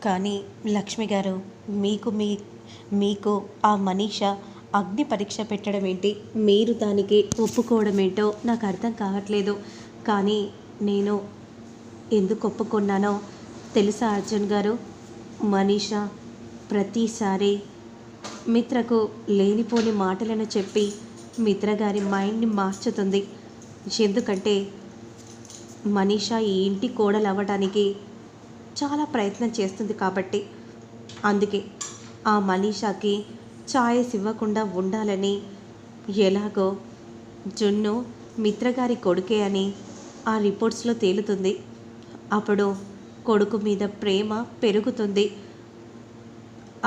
కానీ లక్ష్మి గారు, మీకు మీ మీకు ఆ మనీష అగ్ని పరీక్ష పెట్టడం ఏంటి? మీరు దానికి ఒప్పుకోవడం ఏంటో నాకు అర్థం కావట్లేదు. కానీ నేను ఎందుకు ఒప్పుకున్నానో తెలుసా అర్జున్ గారు? మనీష ప్రతిసారి మిత్రకు లేనిపోని మాటలను చెప్పి మిత్ర గారి మైండ్ని మార్చుతుంది. ఎందుకంటే మనీష ఈ ఇంటి కోడలు అవ్వడానికి చాలా ప్రయత్నం చేస్తుంది కాబట్టి. అందుకే ఆ మనీషాకి ఛాయిస్ ఇవ్వకుండా ఉండాలని ఎలాగో జున్ను మిత్రగారి కొడుకే అని ఆ రిపోర్ట్స్లో తేలుతుంది. అప్పుడు కొడుకు మీద ప్రేమ పెరుగుతుంది.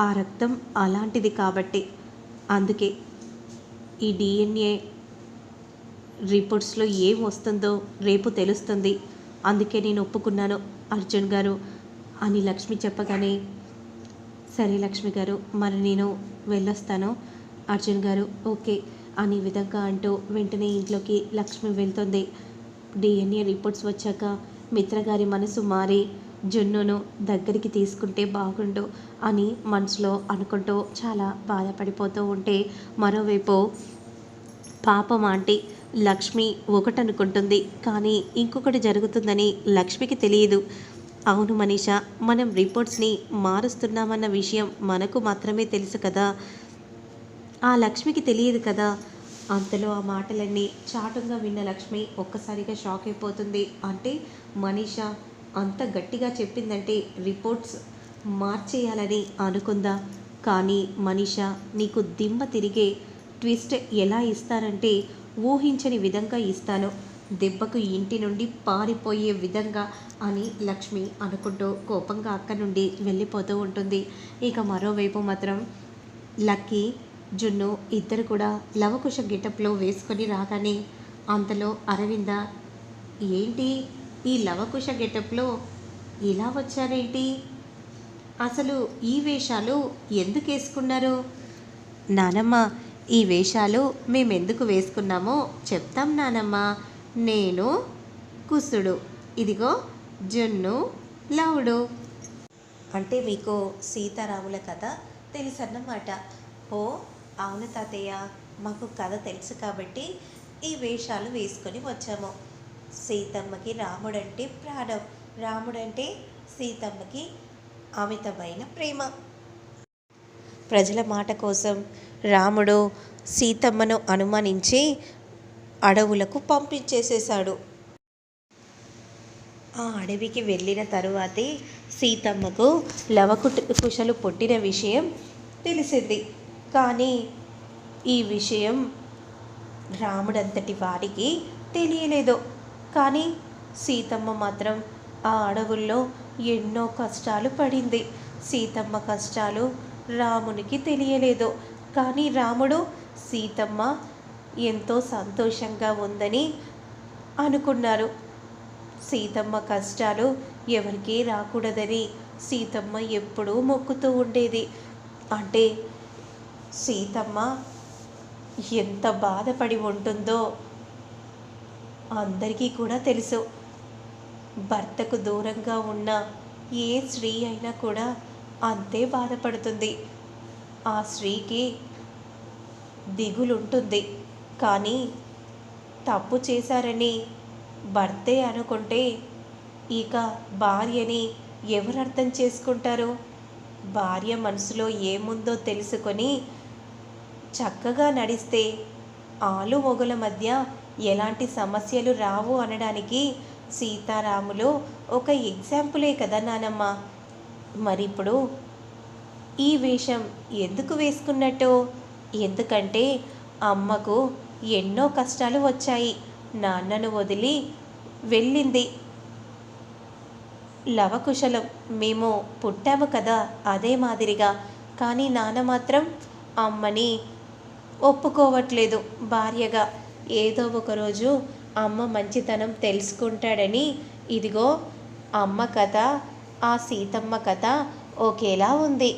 ఆ రక్తం అలాంటిది కాబట్టి. అందుకే ఈ డిఎన్ఏ రిపోర్ట్స్లో ఏం వస్తుందో రేపు తెలుస్తుంది. అందుకే నేను ఒప్పుకున్నాను అర్జున్ గారు అని లక్ష్మి చెప్పగానే, సరే లక్ష్మి గారు, మరి నేను వెళ్ళొస్తాను. అర్జున్ గారు ఓకే అని విధంగా అంటూ వెంటనే ఇంట్లోకి లక్ష్మి వెళ్తుంది. డిఎన్ఏ రిపోర్ట్స్ వచ్చాక మిత్రగారి మనసు మారి జున్నును దగ్గరికి తీసుకుంటే బాగుండు అని మనసులో అనుకుంటూ చాలా బాధపడిపోతూ ఉంటే, మరోవైపు పాపం ఆంటీ లక్ష్మి ఒకటనుకుంటుంది, కానీ ఇంకొకటి జరుగుతుందని లక్ష్మికి తెలియదు. అవును మనీష, మనం రిపోర్ట్స్ని మారుస్తున్నామన్న విషయం మనకు మాత్రమే తెలుసు కదా, ఆ లక్ష్మికి తెలియదు కదా. అంతలో ఆ మాటలన్నీ చాటుగా విన్న లక్ష్మి ఒక్కసారిగా షాక్ అయిపోతుంది. అంటే మనీష అంత గట్టిగా చెప్పిందంటే రిపోర్ట్స్ మార్చేయాలని అనుకుందా? కానీ మనీష, నీకు దిమ్మ తిరిగే ట్విస్ట్ ఎలా ఇస్తానంటే ఊహించని విధంగా ఇస్తాను, దెబ్బకు ఇంటి నుండి పారిపోయే విధంగా అని లక్ష్మి అనుకుంటూ కోపంగా అక్కడి నుండి వెళ్ళిపోతూ ఉంటుంది. ఇక మరోవైపు మాత్రం లక్కీ జున్ను ఇద్దరు కూడా లవకుశ గెటప్లో వేసుకొని రాగానే అంతలో అరవింద, ఏంటి ఈ లవకుశ గెటప్లో ఇలా వచ్చారేంటి, అసలు ఈ వేషాలు ఎందుకు వేసుకున్నారు? నానమ్మ, ఈ వేషాలు మేమెందుకు వేసుకున్నామో చెప్తాం నానమ్మ. నేను కుసుడు, ఇదిగో జున్ను లవుడు. అంటే మీకు సీతారాముల కథ తెలుసన్నమాట. ఓ అవును తాతయ్య, మాకు కథ తెలుసు కాబట్టి ఈ వేషాలు వేసుకొని వచ్చాము. సీతమ్మకి రాముడంటే ప్రాణం, రాముడంటే సీతమ్మకి అమితమైన ప్రేమ. ప్రజల మాట కోసం రాముడు సీతమ్మను అనుమానించి అడవులకు పంపించేసేశాడు. ఆ అడవికి వెళ్ళిన తరువాతే సీతమ్మకు లవకుశలు పుట్టిన విషయం తెలిసింది. కానీ ఈ విషయం రాముడంతటి వారికి తెలియలేదు. కానీ సీతమ్మ మాత్రం ఆ అడవుల్లో ఎన్నో కష్టాలు పడింది. సీతమ్మ కష్టాలు రామునికి తెలియలేదు. కానీ రాముడు సీతమ్మ ఎంతో సంతోషంగా ఉందని అనుకున్నారు. సీతమ్మ కష్టాలు ఎవరికీ రాకూడదని సీతమ్మ ఎప్పుడూ మొక్కుతూ ఉండేది. అంటే సీతమ్మ ఎంత బాధపడి ఉంటుందో అందరికీ కూడా తెలుసు. భర్తకు దూరంగా ఉన్న ఏ స్త్రీ అయినా కూడా అంతే బాధపడుతుంది. ఆ స్త్రీకి దిగులుంటుంది. కానీ తప్పు చేశారని భర్తే అనుకుంటే ఇక భార్యని ఎవరు అర్థం చేసుకుంటారు? భార్య మనసులో ఏముందో తెలుసుకొని చక్కగా నడిస్తే ఆలు మొగుల మధ్య ఎలాంటి సమస్యలు రావు అనడానికి సీతారాములు ఒక ఎగ్జాంపులే కదా నానమ్మ. మరిప్పుడు ఈ వేషం ఎందుకు వేసుకున్నట్టు? ఎందుకంటే అమ్మకు ఎన్నో కష్టాలు వచ్చాయి. నాన్నను వదిలి వెళ్ళింది. లవకుశలం మేము పుట్టాము కదా అదే మాదిరిగా. కానీ నాన్న మాత్రం అమ్మని ఒప్పుకోవట్లేదు భార్యగా. ఏదో ఒకరోజు అమ్మ మంచితనం తెలుసుకుంటాడని ఇదిగో అమ్మ కథ ఆ సీతమ్మ కథ ఒకేలా ఉంది.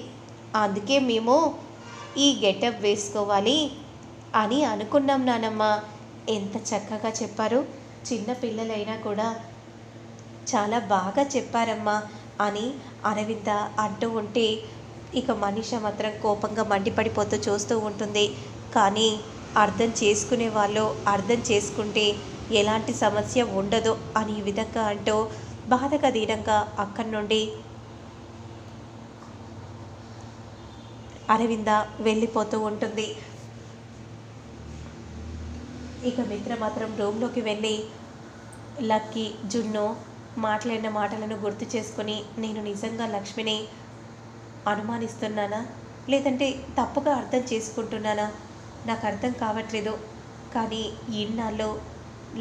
అందుకే మేము ఈ గెటప్ వేసుకోవాలి అని అనుకున్నాం నానమ్మ. ఎంత చక్కగా చెప్పారు. చిన్న పిల్లలైనా కూడా చాలా బాగా చెప్పారమ్మా. అని అరవింద అంటూ ఉంటే ఇక మనీష మాత్రం కోపంగా మండిపడిపోతూ చూస్తూ ఉంటుంది. కానీ అర్థం చేసుకునే వాళ్ళు అర్థం చేసుకుంటే ఎలాంటి సమస్య ఉండదు అని ఈ విధంగా అంటూ బాధగా దీనంగా అక్కడి నుండి అరవింద వెళ్ళిపోతూ ఉంటుంది. ఇక మిత్ర మాత్రం రూమ్లోకి వెళ్ళి లక్కీ జున్ను మాట్లాడిన మాటలను గుర్తు చేసుకొని నేను నిజంగా లక్ష్మిని అనుమానిస్తున్నానా లేదంటే తప్పుగా అర్థం చేసుకుంటున్నానా నాకు అర్థం కావట్లేదు. కానీ ఇన్నాళ్ళు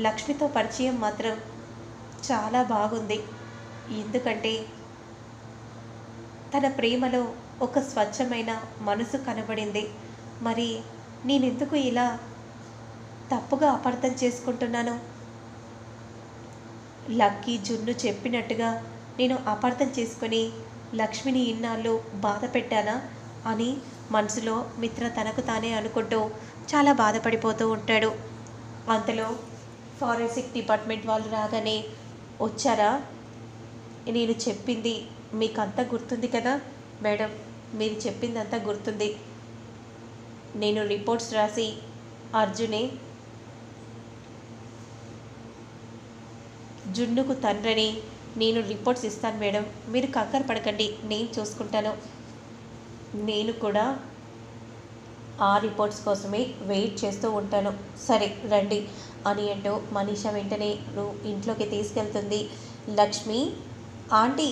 లక్ష్మితో పరిచయం మాత్రం చాలా బాగుంది. ఎందుకంటే తన ప్రేమలో ఒక స్వచ్ఛమైన మనసు కనబడింది. మరి నేనెందుకు ఇలా తప్పుగా అపార్థం చేసుకుంటున్నాను? లక్కీ జున్ను చెప్పినట్టుగా నేను అపార్థం చేసుకొని లక్ష్మిని ఇన్నాళ్ళు బాధ పెట్టానా అని మనసులో మిత్ర తనకు తానే అనుకుంటూ చాలా బాధపడిపోతూ ఉంటాడు. అంతలో ఫారెన్సిక్ డిపార్ట్మెంట్ వాళ్ళు రాగానే, వచ్చారా? నేను చెప్పింది మీకంతా గుర్తుంది కదా మేడం, మీరు చెప్పిందంతా గుర్తుంది. నేను రిపోర్ట్స్ రాసి అర్జునే జున్నుకు తండ్రిని నేను రిపోర్ట్స్ ఇస్తాను మేడం, మీరు కంగారు పడకండి, నేను చూసుకుంటాను. నేను కూడా ఆ రిపోర్ట్స్ కోసమే వెయిట్ చేస్తూ ఉంటాను. సరే రండి అని అంటూ మనీష వెంటనే ఇంట్లోకి తీసుకెళ్తుంది. లక్ష్మి, ఆంటీ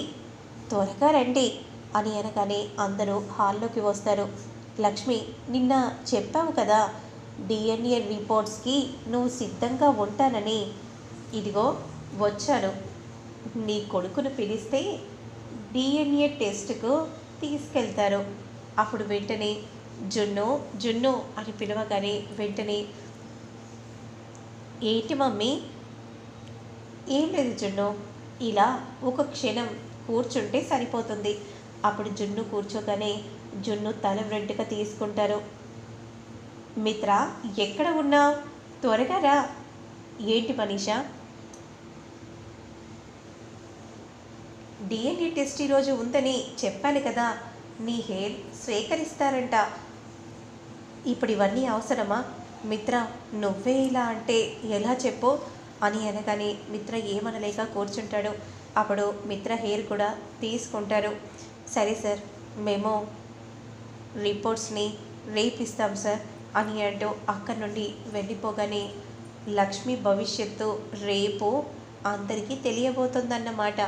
త్వరగా రండి అని అనగానే అందరూ హాల్లోకి వస్తారు. లక్ష్మి, నిన్న చెప్పావు కదా డిఎన్ఏ రిపోర్ట్స్కి నువ్వు సిద్ధంగా ఉంటానని, ఇదిగో వచ్చాను. నీ కొడుకును పిలిస్తే డిఎన్ఏ టెస్ట్కు తీసుకెళ్తారు. అప్పుడు వెంటనే జున్ను జున్ను అని పిలవగానే వెంటనే, ఏంటి మమ్మీ? ఏం లేదు జున్ను, ఇలా ఒక క్షణం కూర్చుంటే సరిపోతుంది. అప్పుడు జున్ను కూర్చోగానే జున్ను తల వెంటగా తీసుకుంటారు. మిత్ర, ఎక్కడ ఉన్నా త్వరగా రా. ఏంటి మనీషా? డిఎన్ఏ టెస్ట్ ఈరోజు ఉందని చెప్పాను కదా, నీ హెయిర్ స్వీకరిస్తారంట. ఇప్పుడు ఇవన్నీ అవసరమా? మిత్ర, నువ్వే ఇలా అంటే ఎలా చెప్పు అని అనగానే మిత్ర ఏమనలేక కూర్చుంటాడు. అప్పుడు మిత్ర హెయిర్ కూడా తీసుకుంటారు. సరే సార్, మేము రిపోర్ట్స్ని రేపిస్తాం సార్ అని అంటూ అక్కడి నుండి వెళ్ళిపోగానే లక్ష్మి భవిష్యత్తు రేపు అందరికీ తెలియబోతుందన్నమాట.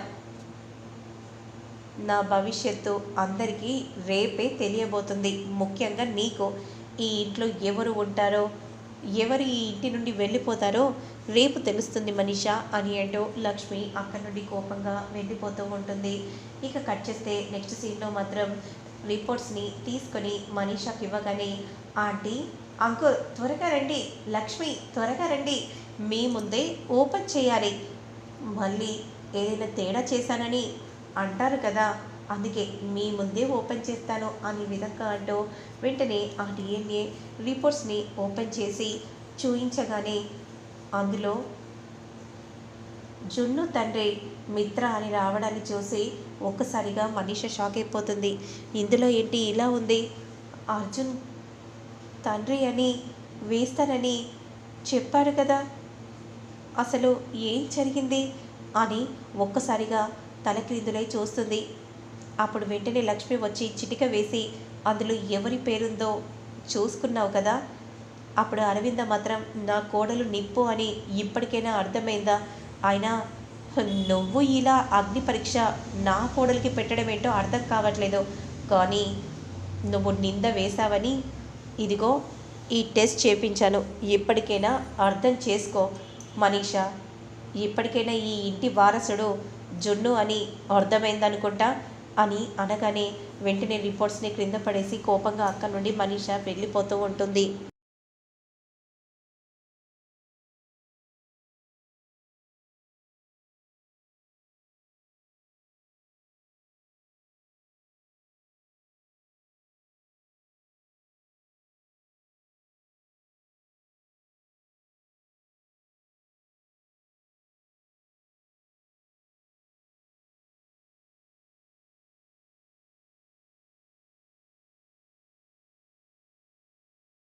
నా భవిష్యత్తు అందరికీ రేపే తెలియబోతుంది. ముఖ్యంగా నీకు ఈ ఇంట్లో ఎవరు ఉంటారో, ఎవరు ఈ ఇంటి నుండి వెళ్ళిపోతారో రేపు తెలుస్తుంది మనీషా అని అంటూ లక్ష్మి అక్కడి నుండి కోపంగా వెళ్ళిపోతూ ఉంటుంది. ఇక కట్ చేస్తే నెక్స్ట్ సీన్లో మాత్రం రిపోర్ట్స్ని తీసుకొని మనీషాకి ఇవ్వగానే, ఆంటీ, అంకుల్ త్వరగా రండి, లక్ష్మి త్వరగా రండి, మీ ముందే ఓపెన్ చేయాలి, మళ్ళీ ఏదైనా తేడా చేశానని అంటారు కదా, అందుకే మీ ముందే ఓపెన్ చేస్తాను అనే విధంగా అంటూ వెంటనే ఆ డిఎన్ఏ రిపోర్ట్స్ని ఓపెన్ చేసి చూయించగానే అందులో జున్ను తండ్రి మిత్ర అని రావడాన్ని చూసి ఒక్కసారిగా మనీష షాక్ అయిపోతుంది. ఇందులో ఏంటి ఇలా ఉంది? అర్జున్ తండ్రి అని వేస్తానని చెప్పారు కదా, అసలు ఏం జరిగింది అని ఒక్కసారిగా తలక్రిందులై చూస్తుంది. అప్పుడు వెంటనే లక్ష్మి వచ్చి చిటిక వేసి అందులో ఎవరి పేరుందో చూసుకున్నావు కదా, అప్పుడు అరవింద మాత్రం నా కోడలు నిప్పు అని ఇప్పటికైనా అర్థమైందా? అయినా నువ్వు ఇలా అగ్ని పరీక్ష నా కోడలికి పెట్టడం ఏంటో అర్థం కావట్లేదు. కానీ నువ్వు నింద వేశావని ఇదిగో ఈ టెస్ట్ చేపించాను. ఇప్పటికైనా అర్థం చేసుకో మనీషా, ఇప్పటికైనా ఈ ఇంటి వారసుడు జున్ను అని అర్థమైందనుకుంటా అని అనగానే వెంటనే రిపోర్ట్స్ని క్రింద పడేసి కోపంగా అక్కడి నుండి మనీష వెళ్ళిపోతూ ఉంటుంది.